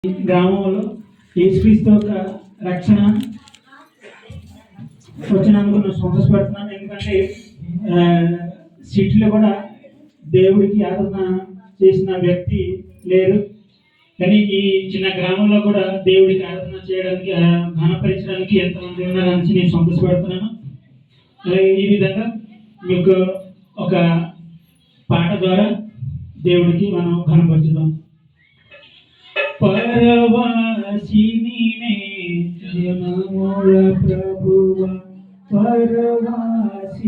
గ్రామంలో యేసుక్రీస్తు యొక్క రక్షణ వచ్చినందుకు నేను సంతోషపడుతున్నాను. ఎందుకంటే సిటీలో కూడా దేవుడికి ఆరాధన చేసిన వ్యక్తి లేరు. కానీ ఈ చిన్న గ్రామంలో కూడా దేవుడికి ఆరాధన చేయడానికి ఘనపరచడానికి ఎంతమంది ఉన్నారని నేను సంతోషపడుతున్నాను. ఈ విధంగా మీకు ఒక పాట ద్వారా దేవుడికి మనం ఘనపరచుదాం. పరవాసినినే జనముల ప్రభువ, పరవాసినినే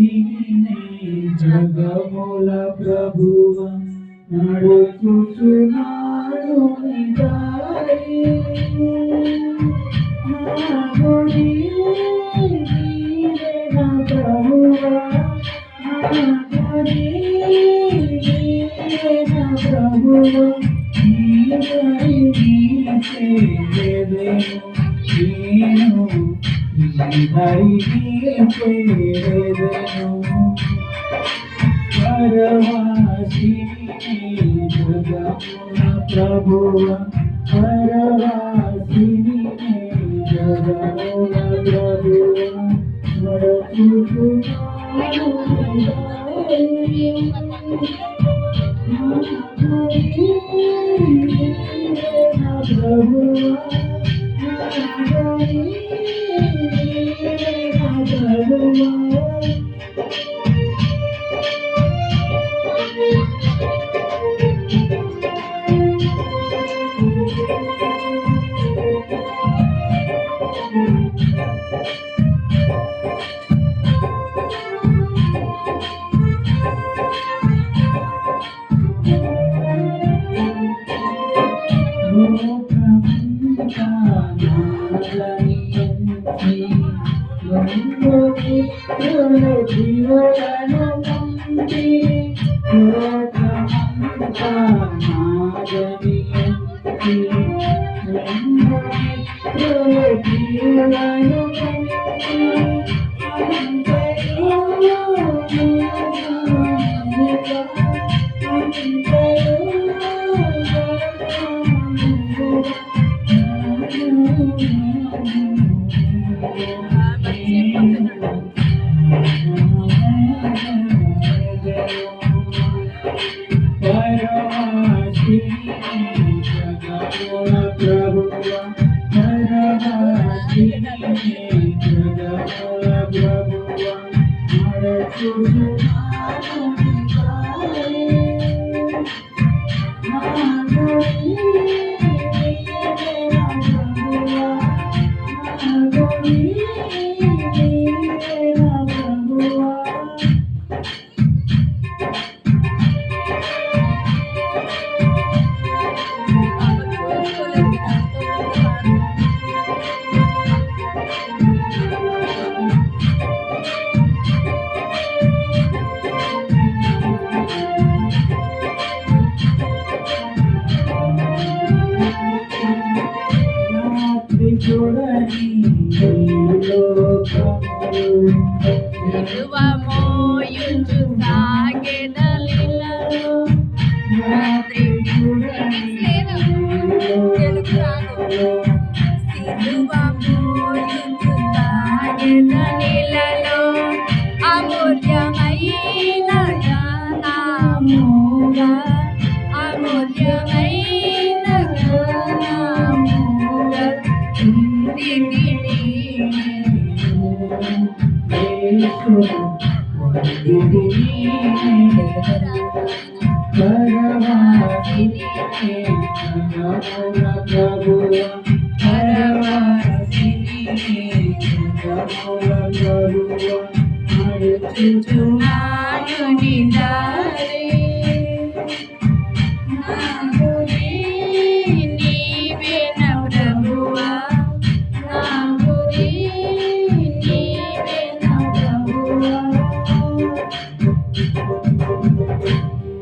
జగముల ప్రభువ, నడుచుచున్నాడు దారి నాగుని నా ప్రభువ, నాగుని నా ప్రభువ, ప్రభువ పరవాసిని జగముల ప్రభువ, నడుచుచున్నాడు దారి